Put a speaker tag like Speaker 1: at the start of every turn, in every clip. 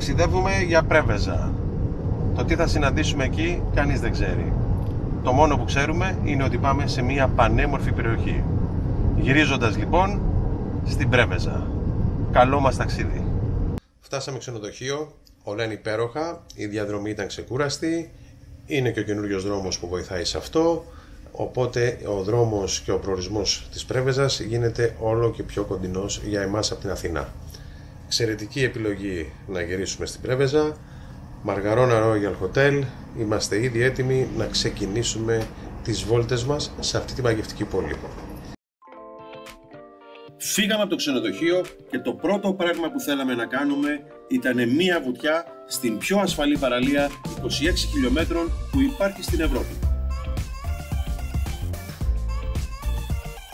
Speaker 1: Ταξιδεύουμε για Πρέβεζα. Το τι θα συναντήσουμε εκεί κανείς δεν ξέρει. Το μόνο που ξέρουμε είναι ότι πάμε σε μια πανέμορφη περιοχή. Γυρίζοντας λοιπόν στην Πρέβεζα. Καλό μας ταξίδι. Φτάσαμε ξενοδοχείο, όλα είναι υπέροχα, η διαδρομή ήταν ξεκούραστη, είναι και ο καινούριος δρόμος που βοηθάει σε αυτό, οπότε ο δρόμος και ο προορισμός της Πρέβεζας γίνεται όλο και πιο κοντινός για εμάς από την Αθηνά. Εξαιρετική επιλογή να γυρίσουμε στην Πρέβεζα, Margarona Royal Hotel, είμαστε ήδη έτοιμοι να ξεκινήσουμε τις βόλτες μας σε αυτή τη μαγευτική πόλη.
Speaker 2: Φύγαμε από το ξενοδοχείο και το πρώτο πράγμα που θέλαμε να κάνουμε ήταν μία βουτιά στην πιο ασφαλή παραλία 26 χιλιόμετρων που υπάρχει στην Ευρώπη.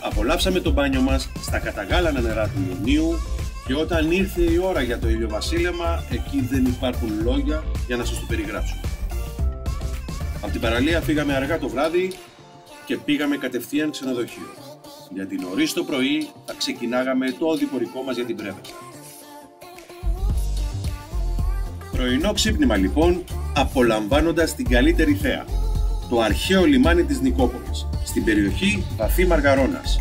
Speaker 2: Απολαύσαμε το μπάνιο μας στα καταγάλανα νερά του Ιωνίου και όταν ήρθε η ώρα για το ηλιοβασίλεμα, εκεί δεν υπάρχουν λόγια για να σας το περιγράψω. Από την παραλία φύγαμε αργά το βράδυ και πήγαμε κατευθείαν ξενοδοχείο. Γιατί νωρίς το πρωί θα ξεκινάγαμε το οδηπορικό μας για την Πρέβεζα. Πρωινό ξύπνημα λοιπόν, απολαμβάνοντας την καλύτερη θέα, το αρχαίο λιμάνι της Νικόπολης, στην περιοχή Βαθύ Μαργαρώνας.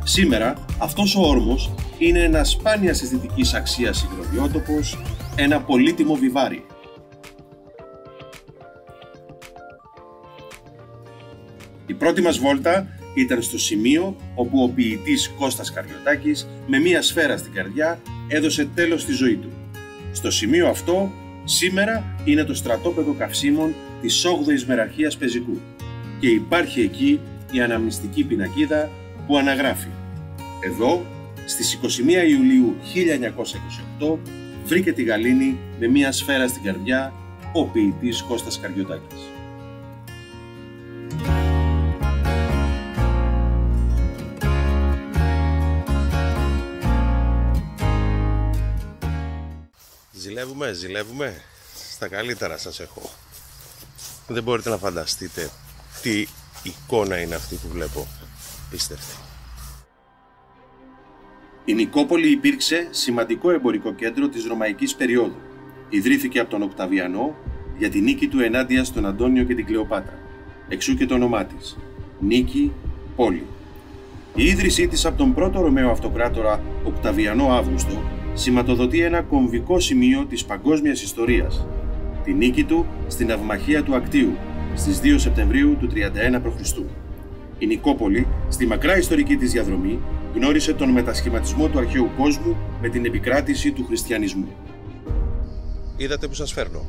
Speaker 2: Σήμερα αυτός ο όρμος είναι ένα σπάνια αισθητικής αξίας υγροβιότοπος, ένα πολύτιμο βιβάρι. Η πρώτη μας βόλτα ήταν στο σημείο όπου ο ποιητής Κώστας Καριωτάκης με μία σφαίρα στην καρδιά έδωσε τέλος στη ζωή του. Στο σημείο αυτό σήμερα είναι το στρατόπεδο καυσίμων της 8ης Μεραρχίας Πεζικού και υπάρχει εκεί η αναμνηστική πινακίδα που αναγράφει: εδώ στις 21 Ιουλίου 1928 βρήκε τη γαλήνη με μία σφαίρα στην καρδιά ο ποιητής Κώστας Καριωτάκης.
Speaker 1: Ζηλεύουμε. Στα καλύτερα σας έχω. Δεν μπορείτε να φανταστείτε τι εικόνα είναι αυτή που βλέπω. Πίστευτε.
Speaker 2: Η Νικόπολη υπήρξε σημαντικό εμπορικό κέντρο της Ρωμαϊκής περίοδου. Ιδρύθηκε από τον Οκταβιανό για τη νίκη του ενάντια στον Αντώνιο και την Κλεοπάτρα. Εξού και το όνομά της. Νίκη, πόλη. Η ίδρυσή της από τον πρώτο Ρωμαίο αυτοκράτορα Οκταβιανό Αύγουστο σηματοδοτεί ένα κομβικό σημείο της παγκόσμιας ιστορίας, τη νίκη του στην ναυμαχία του Ακτίου στις 2 Σεπτεμβρίου του 31 π.Χ. Η Νικόπολη, στη μακρά ιστορική της διαδρομή, γνώρισε τον μετασχηματισμό του αρχαίου κόσμου με την επικράτηση του χριστιανισμού.
Speaker 1: Είδατε που σας φέρνω.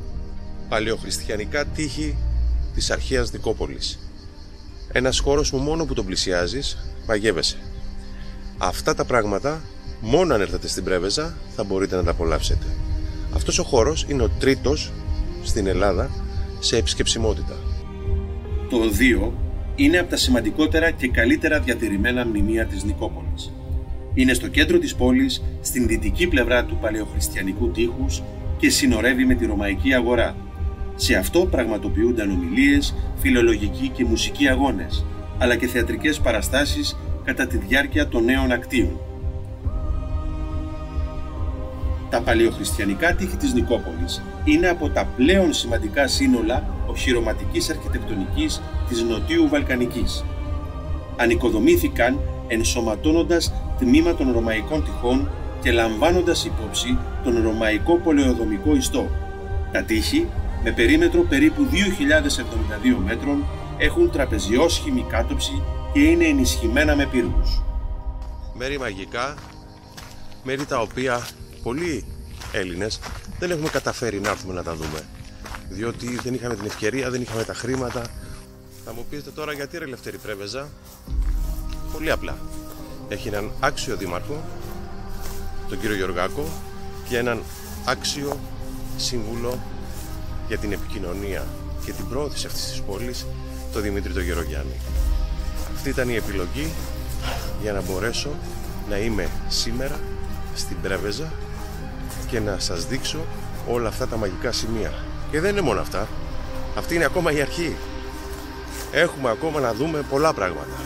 Speaker 1: Παλαιοχριστιανικά τείχη της αρχαίας Νικόπολης. Ένας χώρος που μόνο που τον πλησιάζεις, μαγεύεσαι. Αυτά τα πράγματα μόνο αν έρθετε στην Πρέβεζα θα μπορείτε να τα απολαύσετε. Αυτός ο χώρος είναι ο τρίτος στην Ελλάδα σε επισκεψιμότητα.
Speaker 2: Το οδείο είναι από τα σημαντικότερα και καλύτερα διατηρημένα μνημεία της Νικόπολης. Είναι στο κέντρο της πόλης, στην δυτική πλευρά του παλαιοχριστιανικού τείχους και συνορεύει με τη Ρωμαϊκή Αγορά. Σε αυτό πραγματοποιούνταν ομιλίες, φιλολογικοί και μουσικοί αγώνες, αλλά και θεατρικές παραστάσεις κατά τη διάρκεια των νέων ακτίων. Τα παλαιοχριστιανικά τείχη της Νικόπολης είναι από τα πλέον σημαντικά σύνολα οχυρωματικής αρχιτεκτονικής της Νοτιού Βαλκανικής. Ανοικοδομήθηκαν ενσωματώνοντας τμήμα των ρωμαϊκών τειχών και λαμβάνοντας υπόψη τον ρωμαϊκό πολεοδομικό ιστό. Τα τείχη, με περίμετρο περίπου 2.072 μέτρων, έχουν τραπεζιόσχημη κάτωψη και είναι ενισχυμένα με πύργους.
Speaker 1: Μέρη μαγικά, μέρη τα οποία πολλοί Έλληνες δεν έχουμε καταφέρει να έρθουμε να τα δούμε, διότι δεν είχαμε την ευκαιρία, δεν είχαμε τα χρήματα. Θα μου πείτε τώρα γιατί ρε Λευτέρη Πρέβεζα? Πολύ απλά. Έχει έναν άξιο δήμαρχο, τον κύριο Γεωργάκο, και έναν άξιο σύμβουλο για την επικοινωνία και την προώθηση αυτής της πόλης, τον Δημήτρη τον Γερογιάννη. Αυτή ήταν η επιλογή για να μπορέσω να είμαι σήμερα στην Πρέβεζα και να σας δείξω όλα αυτά τα μαγικά σημεία. Και δεν είναι μόνο αυτά. Αυτή είναι ακόμα η αρχή. Έχουμε ακόμα να δούμε πολλά πράγματα.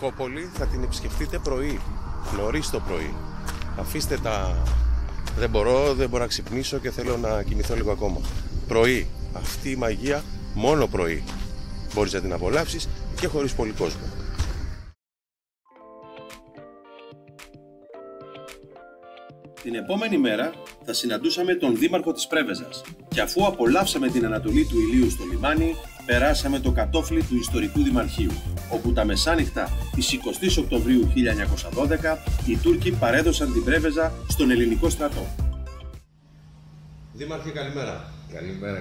Speaker 1: Νικόπολη θα την επισκεφτείτε πρωί, νωρίς το πρωί. Αφήστε τα δεν μπορώ να ξυπνήσω και θέλω να κοιμηθώ λίγο ακόμα. Πρωί, αυτή η μαγεία μόνο πρωί μπορείς να την απολαύσεις και χωρίς πολύ κόσμο.
Speaker 2: Την επόμενη μέρα θα συναντούσαμε τον δήμαρχο της Πρέβεζας και αφού απολαύσαμε την ανατολή του ηλίου στο λιμάνι, περάσαμε το κατόφλι του ιστορικού δημαρχείου, όπου τα μεσάνυχτα της 20ης Οκτωβρίου 1912 οι Τούρκοι παρέδωσαν την Πρέβεζα στον ελληνικό στρατό.
Speaker 1: Δήμαρχε, καλημέρα.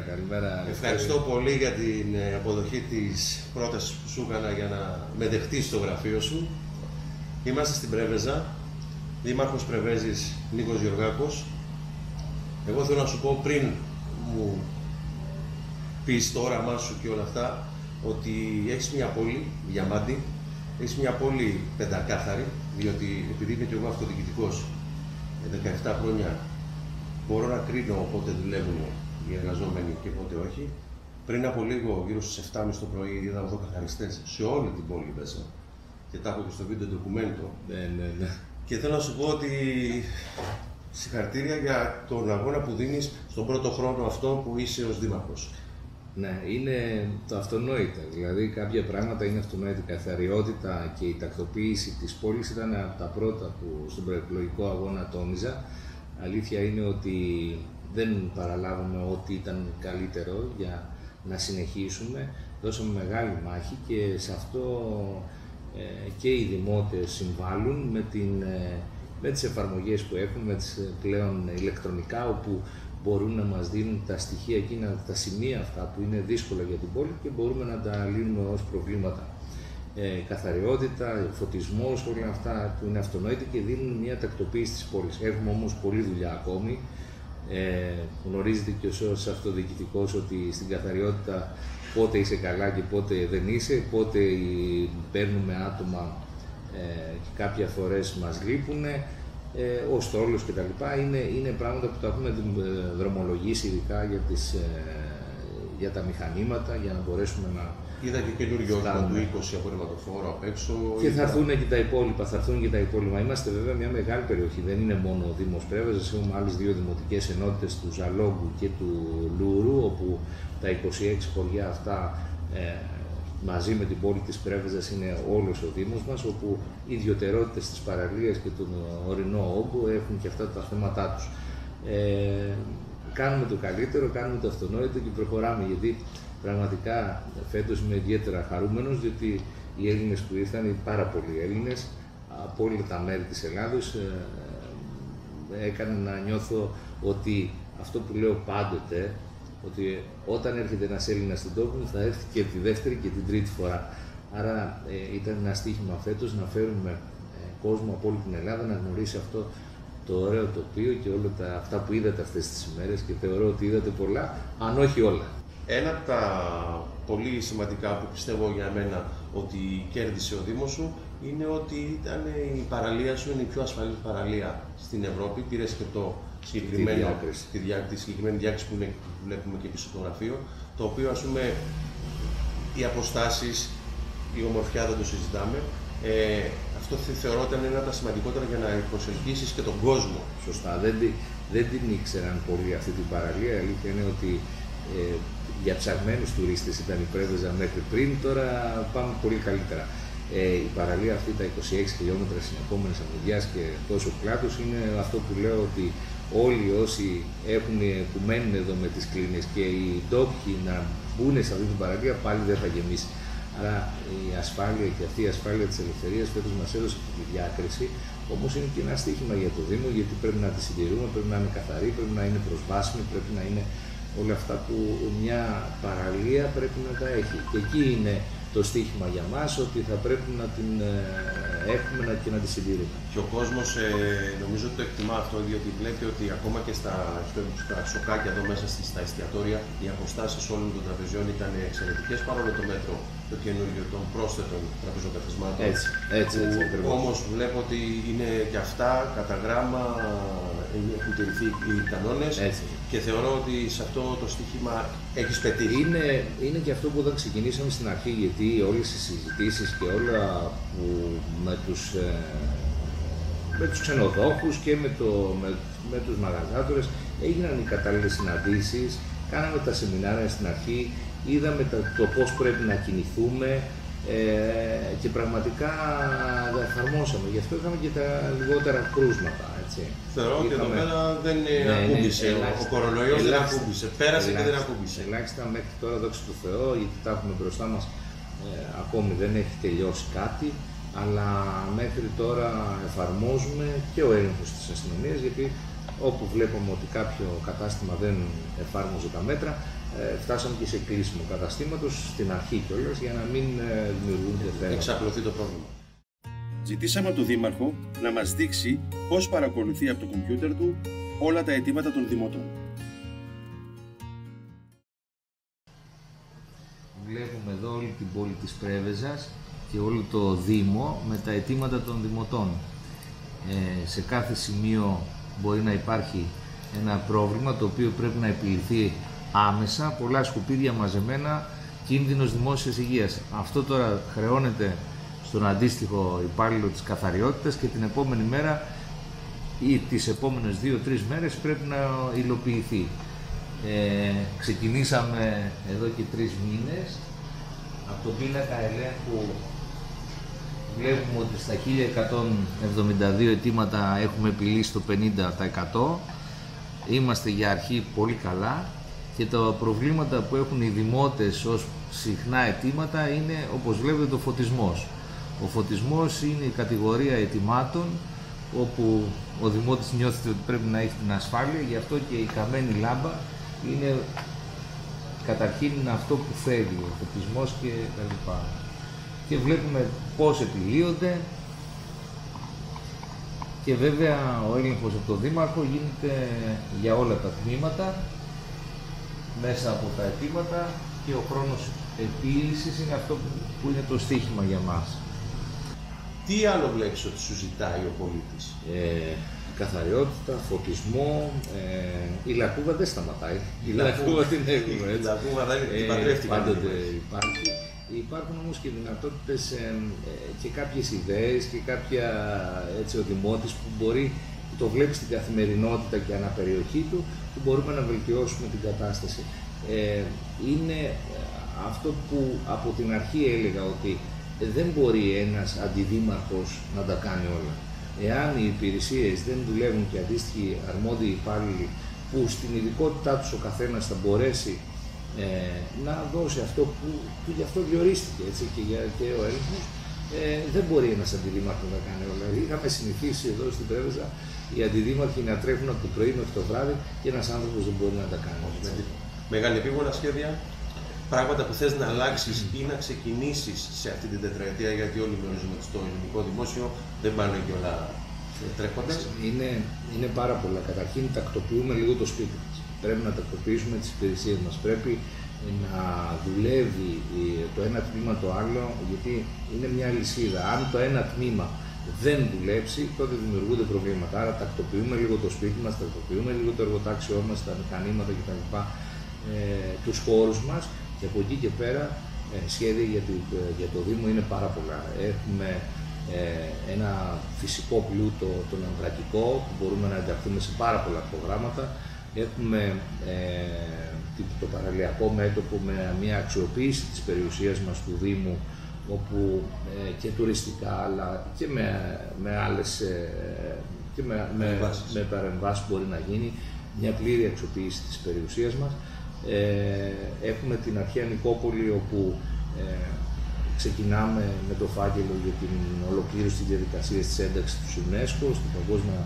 Speaker 3: Καλημέρα.
Speaker 1: Ευχαριστώ πολύ για την αποδοχή της πρότασης που σου έκανα για να με δεχτείς στο γραφείο σου. Είμαστε στην Πρέβεζα. Δήμαρχος Πρεβέζης Νίκος Γεωργάκος. Εγώ θέλω να σου πω πριν μου πεις το όραμά σου και όλα αυτά, ότι έχεις μια πόλη διαμάντη, έχεις μια πόλη πεντακάθαρη, διότι επειδή είμαι και εγώ αυτοδιοικητικός 17 χρόνια, μπορώ να κρίνω πότε δουλεύουν οι εργαζόμενοι και πότε όχι. Πριν από λίγο, γύρω στις 7.30 το πρωί, είδα εδώ καθαριστές σε όλη την πόλη μέσα και τα έχω και στο βίντεο ντοκουμέντο.
Speaker 3: Ναι.
Speaker 1: Και θέλω να σου πω ότι συγχαρητήρια για τον αγώνα που δίνεις στον πρώτο χρόνο αυτό που είσαι ως δήμαρχος.
Speaker 3: Ναι, είναι το αυτονόητο. Δηλαδή, κάποια πράγματα είναι αυτονόητα. Η καθαριότητα και η τακτοποίηση της πόλης ήταν από τα πρώτα που στον προεκλογικό αγώνα τόνιζα. Αλήθεια είναι ότι δεν παραλάβαμε ό,τι ήταν καλύτερο για να συνεχίσουμε. Δώσαμε μεγάλη μάχη και σε αυτό και οι δημότες συμβάλλουν με τις εφαρμογές που έχουν, με τις πλέον ηλεκτρονικά, όπου μπορούν να μας δίνουν τα στοιχεία εκείνα, τα σημεία αυτά που είναι δύσκολα για την πόλη και μπορούμε να τα λύνουμε ως προβλήματα. Καθαριότητα, φωτισμός, όλα αυτά που είναι αυτονόητα και δίνουν μια τακτοποίηση της πόλης. Έχουμε όμως πολλή δουλειά ακόμη. Γνωρίζετε και ως αυτοδιοικητικός ότι στην καθαριότητα πότε είσαι καλά και πότε δεν είσαι, πότε παίρνουμε άτομα και κάποια φορές μας λείπουν, ο στόλος κτλ. Είναι πράγματα που τα έχουμε δρομολογήσει ειδικά για τα μηχανήματα, για να μπορέσουμε να...
Speaker 1: Είδα και καινούριο όχημα του 20 απορριμματοφόρο απ' έξω.
Speaker 3: Και θα έρθουν και τα υπόλοιπα, Είμαστε βέβαια μια μεγάλη περιοχή, δεν είναι μόνο ο Δήμος Πρέβεζας, έχουμε άλλες δύο δημοτικές ενότητες του Ζαλόγκου και του Λούρου, όπου τα 26 χωριά αυτά μαζί με την πόλη της Πρέβεζας είναι όλος ο Δήμος μας, όπου οι ιδιωτερότητες της παραλίας και τον ορεινό όγκο έχουν και αυτά τα θέματά τους. Κάνουμε το καλύτερο, κάνουμε το αυτονόητο και προχωράμε, γιατί πραγματικά φέτος είμαι ιδιαίτερα χαρούμενος, διότι οι Έλληνες που ήρθαν, οι πάρα πολλοί Έλληνες από όλα τα μέρη της Ελλάδος, έκαναν να νιώθω ότι αυτό που λέω πάντοτε, ότι όταν έρχεται ένας Έλληνας στην τόπο θα έρθει και τη δεύτερη και την τρίτη φορά. Άρα ήταν ένα στοίχημα φέτος να φέρουμε κόσμο από όλη την Ελλάδα να γνωρίσει αυτό το ωραίο τοπίο και όλα αυτά που είδατε αυτές τις ημέρες, και θεωρώ ότι είδατε πολλά, αν όχι όλα.
Speaker 1: Ένα από τα πολύ σημαντικά που πιστεύω για μένα ότι κέρδισε ο Δήμος σου είναι ότι ήταν η παραλία σου, είναι η πιο ασφαλή παραλία στην Ευρώπη. Πήρες και το συγκεκριμένο, τη συγκεκριμένη διάκριση που βλέπουμε και πίσω στο γραφείο, το οποίο, ας πούμε, οι αποστάσεις, η ομορφιά δεν το συζητάμε. Αυτό θεωρώ ήταν ένα από τα σημαντικότερα για να προσελκύσεις και τον κόσμο.
Speaker 3: Σωστά, δεν την ήξεραν πολύ αυτή την παραλία. Η αλήθεια είναι ότι για ψαγμένους τουρίστες ήταν η Πρέβεζα μέχρι πριν, τώρα πάμε πολύ καλύτερα. Η παραλία αυτή, τα 26 χιλιόμετρα συνεχόμενες αμμουδιάς και τόσο πλάτος, είναι αυτό που λέω ότι όλοι όσοι που μένουν εδώ με τις κλίνες και οι ντόπιοι να μπουν σε αυτή την παραλία, πάλι δεν θα γεμίσει. Άρα η ασφάλεια και αυτή η ασφάλεια της ελευθερίας φέτος μας έδωσε τη διάκριση, όμως είναι και ένα στοίχημα για το Δήμο, γιατί πρέπει να τη συντηρούμε, πρέπει να είναι καθαρή, πρέπει να είναι προσβάσιμη, πρέπει να είναι όλα αυτά που μια παραλία πρέπει να τα έχει. Και εκεί είναι το στοίχημα για μας, ότι θα πρέπει να την έχουμε και να τη συντηρούμε.
Speaker 1: Και ο κόσμος νομίζω ότι το εκτιμά αυτό, διότι βλέπει ότι ακόμα και στα σοκάκια εδώ μέσα στα εστιατόρια, οι αποστάσεις όλων των τραπεζιών ήταν εξαιρετικές, παρόλο το μέτρο το καινούργιο των πρόσθετων τραπεζοκαθισμάτων.
Speaker 3: Έτσι ακριβώς.
Speaker 1: Όμως βλέπω ότι είναι και αυτά κατά γράμμα, έχουν τηρηθεί οι κανόνες και θεωρώ ότι σε αυτό το στοίχημα έχεις πετύχει.
Speaker 3: Είναι και αυτό που όταν ξεκινήσαμε στην αρχή, γιατί όλες οι συζητήσεις και όλα που με τους ξενοδόχους και με τους μαγαζάτορες έγιναν οι κατάλληλες συναντήσεις, κάναμε τα σεμινάρια στην αρχή, είδαμε το πώς πρέπει να κινηθούμε και πραγματικά τα εφαρμόσαμε. Γι' αυτό είχαμε και τα λιγότερα κρούσματα. Έτσι.
Speaker 1: Θεωρώ ότι εδώ πέρα δεν ακούμπησε, ο κορονοϊός δεν ακούμπησε, πέρασε και δεν ακούμπησε.
Speaker 3: Ελάχιστα μέχρι τώρα, δόξα τω Θεώ, γιατί τα έχουμε μπροστά μας, ακόμη δεν έχει τελειώσει κάτι, αλλά μέχρι τώρα εφαρμόζουμε και ο έλεγχος της αστυνομίας, γιατί όπου βλέπουμε ότι κάποιο κατάστημα δεν εφάρμοζε τα μέτρα, φτάσαμε και σε κλείσιμο καταστήματος στην αρχή κιόλας για να μην δημιουργούνται θέματα.
Speaker 1: Εξαπλωθεί το πρόβλημα.
Speaker 2: Ζητήσαμε από τον Δήμαρχο να μας δείξει πώς παρακολουθεί από το κομπιούτερ του όλα τα αιτήματα των δημοτών.
Speaker 3: Βλέπουμε εδώ όλη την πόλη της Πρέβεζας και όλο το Δήμο με τα αιτήματα των δημοτών. Σε κάθε σημείο μπορεί να υπάρχει ένα πρόβλημα το οποίο πρέπει να επιληθεί άμεσα, πολλά σκουπίδια μαζεμένα, κίνδυνος δημόσιας υγείας. Αυτό τώρα χρεώνεται στον αντίστοιχο υπάλληλο της καθαριότητας και την επόμενη μέρα ή τις επόμενες 2-3 μέρες πρέπει να υλοποιηθεί. Ξεκινήσαμε εδώ και 3 μήνες. Από τον πίνακα ελέγχου βλέπουμε ότι στα 1172 αιτήματα έχουμε επιλύσει το 50%. Είμαστε για αρχή πολύ καλά και τα προβλήματα που έχουν οι δημότες ως συχνά αιτήματα είναι, όπως βλέπετε, το φωτισμός. Ο φωτισμός είναι η κατηγορία αιτημάτων όπου ο δημότης νιώθει ότι πρέπει να έχει την ασφάλεια, γι' αυτό και η καμένη λάμπα είναι καταρχήν αυτό που θέλει, ο φωτισμός και τα λοιπά. Και βλέπουμε πώς επιλύονται και βέβαια ο έλεγχος από τον Δήμαρχο γίνεται για όλα τα τμήματα μέσα από τα αιτήματα και ο χρόνος επίλυσης είναι αυτό που είναι το στοίχημα για μας.
Speaker 1: Τι άλλο βλέπεις ότι σου ζητάει ο πολίτης?
Speaker 3: Καθαριότητα, φωτισμό, η λακκούβα δεν σταματάει. Η λακκούβα την έχουμε, έτσι.
Speaker 1: Η λακκούβα την παντρεύτηκα.
Speaker 3: Πάντοτε υπάρχει. Υπάρχουν όμως και δυνατότητες και κάποιες ιδέες και κάποια, έτσι, ο δημότης που μπορεί, το βλέπει στην καθημερινότητα και αναπεριοχή του, που μπορούμε να βελτιώσουμε την κατάσταση. Είναι αυτό που από την αρχή έλεγα, ότι δεν μπορεί ένας αντιδήμαρχος να τα κάνει όλα. Εάν οι υπηρεσίες δεν δουλεύουν και αντίστοιχοι αρμόδιοι υπάλληλοι που στην ειδικότητά τους ο καθένας θα μπορέσει να δώσει αυτό που γι' αυτό διορίστηκε, έτσι, και ο έλεγχος, δεν μπορεί ένας αντιδήμαρχος να κάνει όλα. Είχαμε συνηθίσει εδώ στην Πρέβεζα οι αντιδήμαρχοι να τρέχουν από το πρωί μέχρι το βράδυ και ένας άνθρωπος δεν μπορεί να τα κάνει.
Speaker 1: Μεγάλη επίγωνα σχέδια, πράγματα που θες να αλλάξεις ή να ξεκινήσεις σε αυτή την τετραετία, γιατί όλοι γνωρίζουμε ότι στο ελληνικό δημόσιο δεν πάνε και όλα τρέχοντας.
Speaker 3: Είναι πάρα πολλά. Καταρχήν τακτοποιούμε λίγο το σπίτι μας. Πρέπει να τακτοποιήσουμε τις υπηρεσίες μας. Πρέπει να δουλεύει το ένα τμήμα το άλλο, γιατί είναι μια αλυσίδα. Αν το ένα τμήμα δεν δουλέψει, τότε δημιουργούνται προβλήματα. Άρα τακτοποιούμε λίγο το σπίτι μας, τακτοποιούμε λίγο το εργοτάξιό μας, τα μηχανήματα κτλ. Τους χώρους μας, και από εκεί και πέρα σχέδια για το Δήμο είναι πάρα πολλά. Έχουμε ένα φυσικό πλούτο, τον ανθρακικό, που μπορούμε να ενταχθούμε σε πάρα πολλά προγράμματα. Έχουμε το παραλιακό μέτωπο με μια αξιοποίηση της περιουσίας μας του Δήμου, όπου και τουριστικά αλλά και με άλλες και με παρεμβάσεις μπορεί να γίνει μια πλήρη αξιοποίηση της περιουσίας μας. Έχουμε την αρχαία Νικόπολη, όπου ξεκινάμε με το φάκελο για την ολοκλήρωση της διαδικασίας της ένταξης του UNESCO στην Παγκόσμια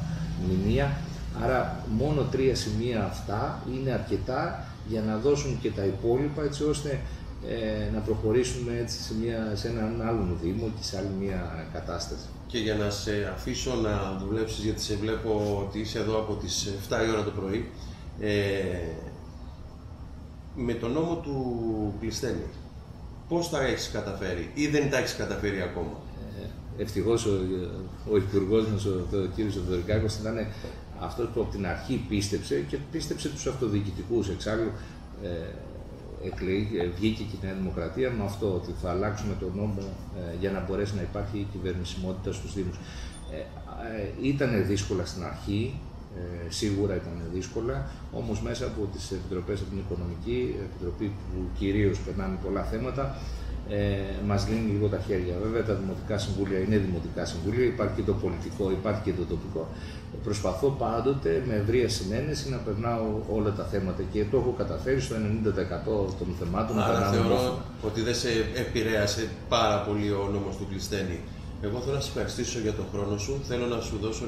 Speaker 3: Μνημεία. Άρα μόνο 3 σημεία αυτά είναι αρκετά για να δώσουν και τα υπόλοιπα, έτσι ώστε να προχωρήσουμε έτσι σε έναν άλλον Δήμο και σε άλλη μια κατάσταση.
Speaker 1: Και για να σε αφήσω να δουλέψεις, γιατί σε βλέπω ότι είσαι εδώ από τις 7 η ώρα το πρωί, με τον νόμο του Πλεισθένη, πώς τα έχεις καταφέρει ή δεν τα έχεις καταφέρει ακόμα?
Speaker 3: Ευτυχώς ο υπουργός μας, ο κ. Θεοδωρικάκος, ήταν αυτός που από την αρχή πίστεψε και πίστεψε τους αυτοδιοικητικούς. Εξάλλου βγήκε και η Νέα Δημοκρατία με αυτό, ότι θα αλλάξουμε τον νόμο για να μπορέσει να υπάρχει η κυβερνησιμότητα στους Δήμους. Ήταν δύσκολα στην αρχή, σίγουρα ήταν δύσκολα, όμως μέσα από τις επιτροπές, από την Οικονομική Επιτροπή που κυρίως περνάμε πολλά θέματα, μας λύνει λίγο τα χέρια. Βέβαια τα δημοτικά συμβούλια είναι δημοτικά συμβούλια, υπάρχει και το πολιτικό, υπάρχει και το τοπικό. Προσπαθώ πάντοτε με ευρεία συνένεση να περνάω όλα τα θέματα και το έχω καταφέρει στο 90% των θεμάτων.
Speaker 1: Άρα θεωρώ ότι δεν σε επηρέασε πάρα πολύ ο νόμος του Κλεισθένη. Εγώ θέλω να σε ευχαριστήσω για τον χρόνο σου. Θέλω να σου δώσω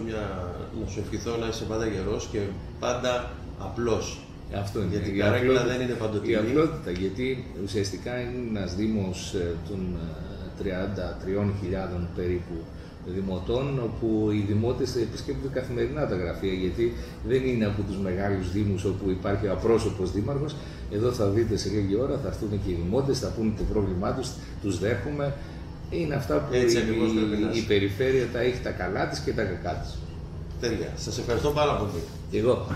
Speaker 1: να σου ευχηθώ να είσαι πάντα γερός και πάντα απλός.
Speaker 3: Αυτό είναι.
Speaker 1: Γιατί η καρέκλα δεν είναι παντοτινή.
Speaker 3: Η απλότητα, γιατί ουσιαστικά είναι ένας δήμος των 33.000 περίπου δημοτών, όπου οι δημότες επισκέπτονται καθημερινά τα γραφεία, γιατί δεν είναι από τους μεγάλους δήμους όπου υπάρχει απρόσωπος δήμαρχος. Εδώ θα δείτε σε λίγη ώρα, θα έρθουν και οι δημότες, θα πούνε το πρόβλημά τους, τους δέχομαι. Είναι αυτά που η περιφέρεια τα έχει τα καλά της και τα κακά της.
Speaker 1: Τέλεια. Σας ευχαριστώ πάρα πολύ.
Speaker 3: Και εγώ.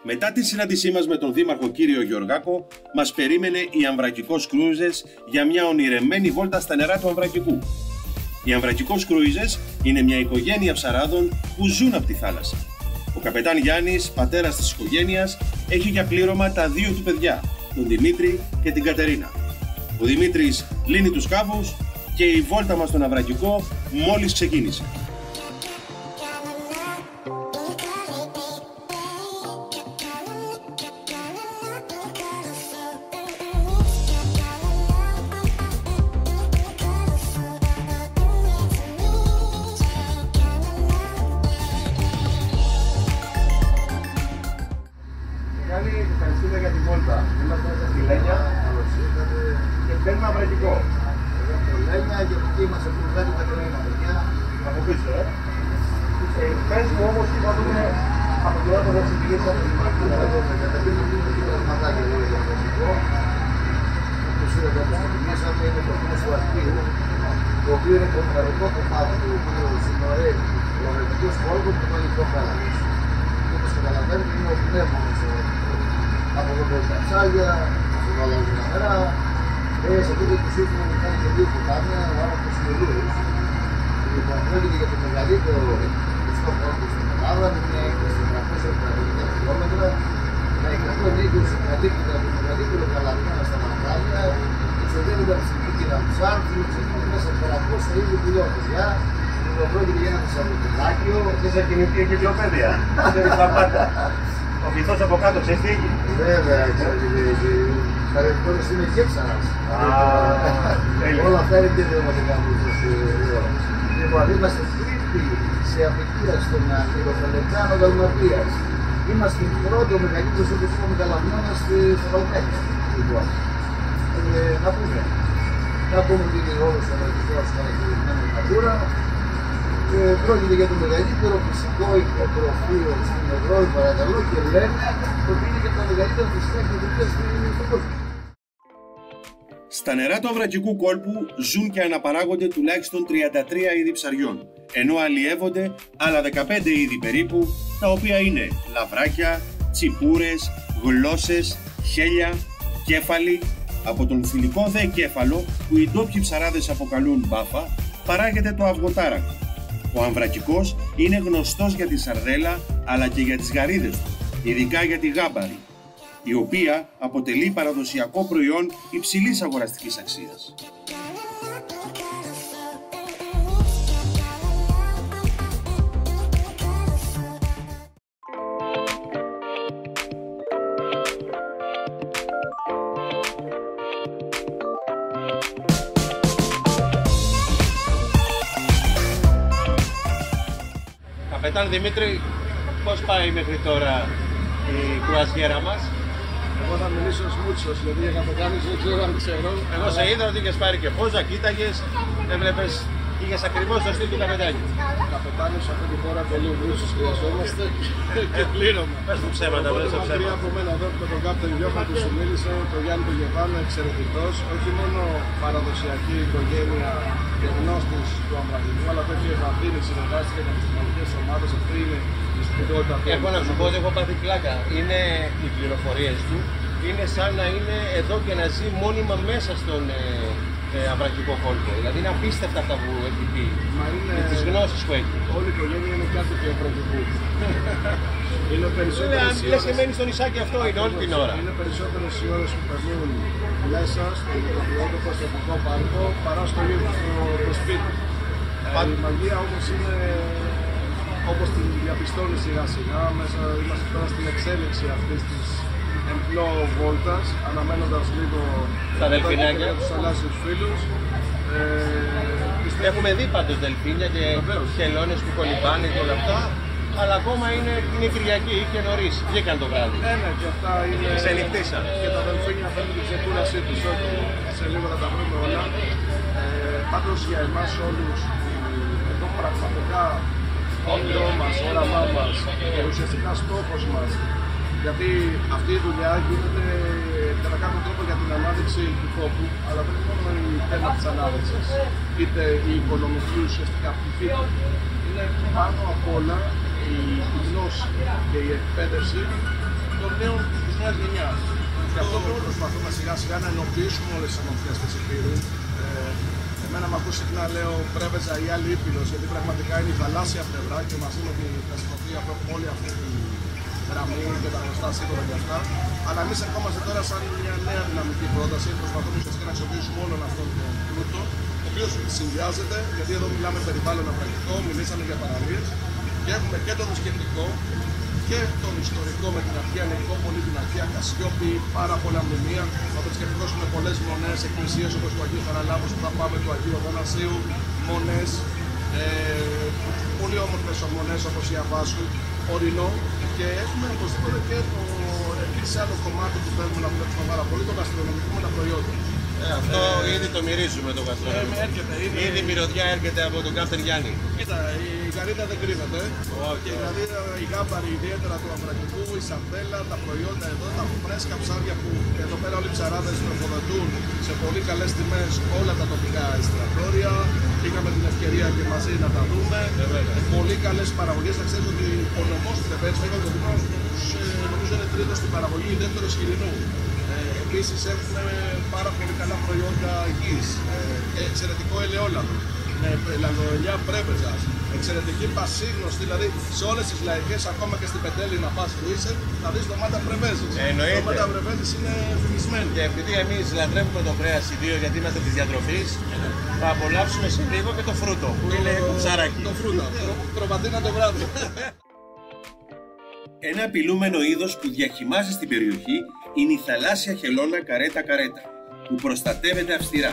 Speaker 2: Μετά τη συνάντησή μας με τον Δήμαρχο κύριο Γεωργάκο, μας περίμενε η Αμβρακικός Κρούιζες για μια ονειρεμένη βόλτα στα νερά του Αμβρακικού. Οι Αμβρακικός Κρούιζες είναι μια οικογένεια ψαράδων που ζουν από τη θάλασσα. Ο καπετάν Γιάννης, πατέρας της οικογένειας, έχει για πλήρωμα τα δύο του παιδιά, τον Δημήτρη και την Κατερίνα. Ο Δημήτρης λύνει τους σκάφους και η βόλτα μας στον Αμβρακικό μόλις ξεκίνησε.
Speaker 4: Ευχαριστούμε για τη βόλτα. Είμαστε μέσα στη Λένια και παίρνουμε Αμβρακικό. Εδώ στο Λένια και εκεί είμαστε που βγάζει τα Κατερίνα, παιδιά. Από πίσω, πες μου όμως τι θα δούμε από την ώρα που θα ξεκινήσει από την Μαρτούρα. Καταρχήν να δούμε και το ματάκι εδώ για το Αμβρακικό. Όπως είδατε, όπως το θυμήσαμε, είναι το χώρο του Ασκείου, το οποίο είναι το μοναδικό κομμάτι του οποίου συνορεύει ο Αμβρακικός κόλπος και το Ελληνικό Χάλαβος. Όπως καταλαβαίνετε, είναι ο πνεύμονας από εδώ πέρα τα ψάρια, από εδώ όλα τα νερά. Σε αυτό το σύστημα που κάνει και δύο ποτάμια, ο άνθρωπος Ιωλούρης. Λοιπόν, πρόκειται για το μεγαλύτερο πιστό κόλπο στην Ελλάδα, με μια έκταση 450 χιλιόμετρα. Με 120 καλύπτεται από το μεγαλύτερο καλαμιώνα στα Μαγκάλια, εξοδεύονται από την Κίκυρα Ψάρτη, ξεκινούν μέσα από 400 είδη πουλιό, παιδιά. Πρόκειται για ένα θησαυροκυλάκιο.
Speaker 5: Και σε κινητή εγκυκλοπαίδεια. Τα πάντα. Ο βυθός από κάτω ξεφύγει.
Speaker 4: Βέβαια, παρεμπιπτόντως είναι και ψαράς. Όλα αυτά είναι και δημοτικά που σας λέω. Λοιπόν, είμαστε τρίτη σε απικία στον Ηρωθαλεκάνο Δαλματίας. Είμαστε πρώτο μεγαλύτερος όπως είπαμε καλαμιώνα στο Βαλκάνια. Λοιπόν, να πούμε ότι είναι όλος ο Αμβρακικός χαρακτηρισμένος Natura. Πρόκειται για το μεγαλύτερο φυσικό υποτροφείο στην Ευρώπη, παρακαλώ, και λένε ότι είναι και τα μεγαλύτερα φυσικά υποτροφεία στον κόσμο.
Speaker 2: Στα νερά του Αμβρακικού κόλπου ζουν και αναπαράγονται τουλάχιστον 33 είδη ψαριών, ενώ αλλιεύονται άλλα 15 είδη περίπου, τα οποία είναι λαβράκια, τσιπούρες, γλώσσες, χέλια, κέφαλοι. Από τον θηλυκό δε κέφαλο, που οι ντόπιοι ψαράδες αποκαλούν μπάφα, παράγεται το αυγοτάρακο. Ο Αμβρακικός είναι γνωστός για τη σαρδέλα αλλά και για τις γαρίδες του, ειδικά για τη γάμπαρη, η οποία αποτελεί παραδοσιακό προϊόν υψηλής αγοραστικής αξίας.
Speaker 5: Καπετάν Δημήτρη, πώς πάει μέχρι τώρα η κρουαζιέρα μας?
Speaker 4: Εγώ θα μιλήσω σμούτσος, γιατί για καπετάνης δεν ξέρω αν ξέρω.
Speaker 5: Εγώ σε είδα ότι είχες πάρει και πόζα, κοίταγες, έβλεπες Είχες ακριβώς το στυλ του καπετάνιου.
Speaker 4: Καπετάνιος σε αυτή τη χώρα πολύ βρούσους χρειαζόμαστε και πλήρωμα.
Speaker 5: Πες του ψέματα, πες του ψέματα.
Speaker 4: Από μένα εδώ με τον Κάπτεν Γιώχα που σου μίλησε, τον Γιάννη τον Γεβάνο, εξαιρετικός. Όχι μόνο παραδοσιακή οικογένεια και γνώστης του Αμβρακικού, αλλά τέτοιο ευαδίνει, συνεργάστηκε με τις κοινωνικές ομάδες. Αυτή είναι η σπουδαιότητα του.
Speaker 5: Έχω να σου πω ότι έχω πάθει πλάκα. Είναι οι πληροφορίες του. Είναι σαν να είναι εδώ και να ζει μόνιμα μέσα στον αμβρακικό κόλπο. Δηλαδή είναι απίστευτα αυτά που έχει πει. Με τις γνώσεις που έχει.
Speaker 4: Όλη η οικογένεια είναι κάτι του αμβρακικού. Είναι περισσότερες οι
Speaker 5: ώρες. Μένει στο νησάκι αυτό, είναι όλη την ώρα.
Speaker 4: Είναι περισσότερες οι ώρες που περνούν μέσα στο μικροβιότοπο, στο εθνικό πάρκο, παρά στο ίδιο στο σπίτι. Η μαγεία όμως είναι όπως την διαπιστώνει σιγά σιγά. Μέσα είμαστε τώρα στην εξέλιξη αυτής της εμπλό βόλτας, αναμένοντας λίγο
Speaker 5: τα δελφινάκια,
Speaker 4: τους θαλάσσιους φίλους.
Speaker 5: Έχουμε δει πάντως δελφίνια και χελώνες που κολυμπάνε και όλα αυτά, αλλά ακόμα είναι Κυριακή και νωρίς, βγήκαν το βράδυ.
Speaker 4: Ναι, και αυτά είναι...
Speaker 5: Ξενυχτήσαν.
Speaker 4: Και τα δελφίνια θέλουν την ξεκούρασή τους, όχι σε λίγο θα τα βρούμε όλα. Πάντως για εμάς όλους, εδώ πραγματικά όνειρό μας, όραμά μας και ουσιαστικά στόχος μας, γιατί αυτή η δουλειά γίνεται κατά κάποιο τρόπο για την ανάδειξη του τόπου, αλλά δεν είναι μόνο η θέμα της ανάδειξης, είτε η οικονομική ουσιαστικά πτυχή. Είναι πάνω απ' όλα η γνώση και η εκπαίδευση των νέων της νέας γενιάς. Και αυτό προσπαθούμε σιγά σιγά να ενοποιήσουμε όλες τις ανομφιές της Υπήρου. Εμένα με ακούς συχνά λέω Πρέβεζα ή άλλη Ήπειρος, γιατί πραγματικά είναι η θαλάσσια πλευρά και μαζί με την δραστηριότητα που έχουμε όλη αυτή τη γραμμή και τα γνωστά σύνορα και αυτά. Αλλά εμείς ερχόμαστε τώρα σαν μια νέα δυναμική πρόταση. Προσπαθούμε ουσιαστικά να αξιοποιήσουμε όλον αυτόν τον πλούτο, ο οποίος συνδυάζεται, γιατί εδώ μιλάμε περιβάλλον αμβρακικό, μιλήσαμε για παραλίες και έχουμε και το θρησκευτικό και τον ιστορικό με την αρχαία Νικόπολη, την αρχαία Κασιόπη, πάρα πολλά μνημεία. Ο θρησκευτικός με πολλές μονές, εκκλησίες όπως του Αγίου Χαραλάμπους που θα πάμε, του Αγίου Αθανασίου, μονές, πολύ όμορφες μονές όπως η Αβάσου, ορεινό, και έχουμε οπωσδήποτε και το επίσης άλλο κομμάτι που θέλουμε να δουλέψουμε πάρα πολύ, το γαστρονομικό με τα προϊόντα.
Speaker 5: Αυτό ήδη το μυρίζουμε το γαστρονομικό. Ήδη η μυρωδιά έρχεται από τον Κάπτεν Γιάννη.
Speaker 4: Κοίτα, η γαρίδα δεν κρύβεται. Και δηλαδή η γάμπαρη ιδιαίτερα του αμβρακικού, η σαρδέλα, τα προϊόντα εδώ, τα φρέσκα ψάρια που εδώ πέρα όλοι οι ψαράδες τροφοδοτούν σε πολύ καλές τιμές όλα τα τοπικά εστιατόρια. Είχαμε την ευκαιρία και μαζί να τα δούμε. Πολύ καλές παραγωγές. Θα ξέρετε ότι ο νομός του Τεπέτσου, νομίζω είναι τρίτος στην παραγωγή, δεύτερος χοιρινού. Επίσης έχουμε πάρα πολύ καλά προϊόντα γης, εξαιρετικό ελαιόλαδο, με λαδοελιά Πρέβεζας, εξαιρετική πασίγνωστη, δηλαδή σε όλες τις λαϊκές, ακόμα και στην Πετέλη να πας που είσαι, θα δεις ντομάτα Πρεβέζης.
Speaker 5: Εννοείται.
Speaker 4: Ντομάτα Πρεβέζης είναι φημισμένη.
Speaker 5: Και επειδή εμείς λατρεύουμε το κρέας οι δύο, γιατί είμαστε της διατροφής, θα απολαύσουμε σε λίγο και το φρούτο, που είναι κουψαράκι.
Speaker 4: Το φρούτο, προβατίνα το βράδυ.
Speaker 2: Ένα απειλούμενο είδος που διαχυμάζει στην περιοχή είναι η θαλάσσια χελώνα καρέτα-καρέτα, που προστατεύεται αυστηρά.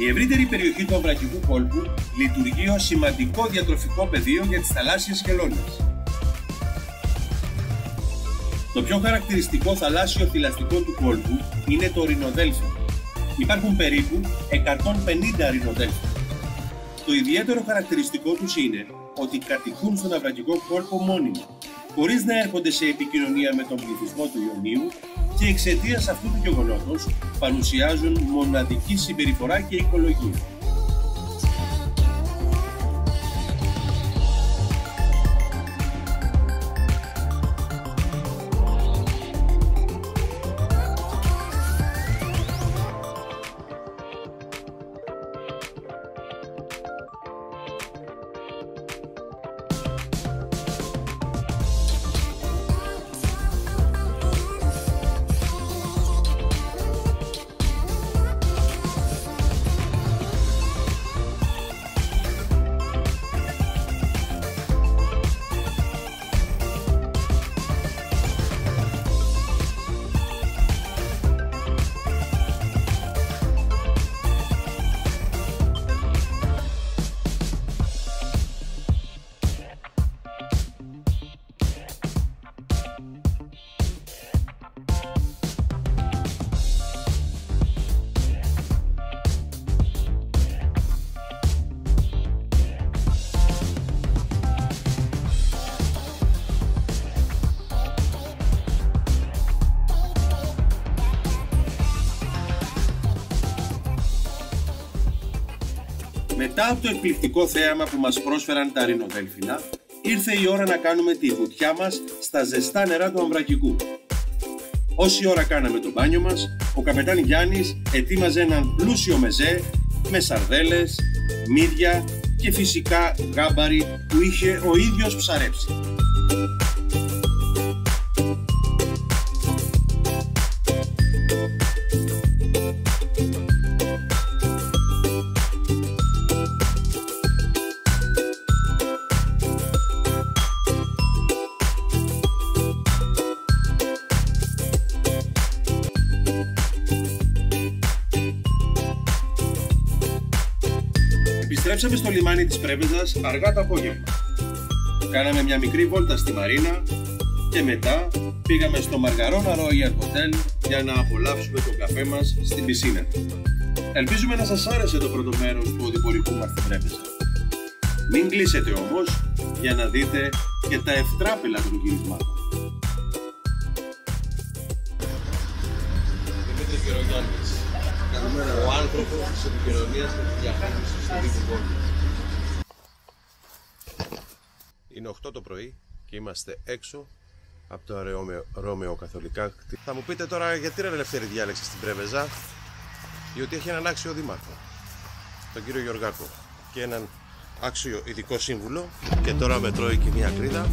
Speaker 2: Η ευρύτερη περιοχή του αμβρακικού κόλπου λειτουργεί ως σημαντικό διατροφικό πεδίο για τις θαλάσσιες χελώνες. Το πιο χαρακτηριστικό θαλάσσιο θηλαστικό του κόλπου είναι το ρινοδέλφινο. Υπάρχουν περίπου 150 ρινοδέλφινα. Το ιδιαίτερο χαρακτηριστικό τους είναι ότι κατοικούν στον αμβρακικό κόλπο μόνιμα, χωρίς να έρχονται σε επικοινωνία με τον πληθυσμό του Ιωνίου και εξαιτίας αυτού του γεγονότος παρουσιάζουν μοναδική συμπεριφορά και οικολογία. Μετά από το εκπληκτικό θέαμα που μας πρόσφεραν τα ρινοδέλφινα, ήρθε η ώρα να κάνουμε τη βουτιά μας στα ζεστά νερά του Αμβρακικού. Όση ώρα κάναμε το μπάνιο μας, ο καπετάν Γιάννης ετοίμαζε έναν πλούσιο μεζέ με σαρδέλες, μύδια και φυσικά γάμπαρι που είχε ο ίδιος ψαρέψει. Επιστρέψαμε στο λιμάνι της Πρέβεζας αργά το απόγευμα. Κάναμε μια μικρή βόλτα στη Μαρίνα και μετά πήγαμε στο Μαργαρόνα Royal Hotel για να απολαύσουμε τον καφέ μας στην πισίνα. Ελπίζουμε να σας άρεσε το πρώτο μέρος του οδηπορικού μας στην Πρέβεζα. Μην κλείσετε όμως για να δείτε και τα ευτράπελα των γυρισμάτων.
Speaker 5: Δημήτρης Γερογιάννης. Ο άνθρωπος της επικοινωνίας και της διαχείρισης του δυτικού.
Speaker 1: Είναι 8 το πρωί και είμαστε έξω από το Ρώμαιο Καθολικά. Θα μου πείτε τώρα γιατί ρε Ελευθέρη διάλεξε στην Πρέβεζα? Διότι έχει έναν άξιο δήμαρχο, τον κύριο Γεωργάκο, και έναν άξιο ειδικό σύμβουλο, και τώρα με τρώει και μια κρίδα.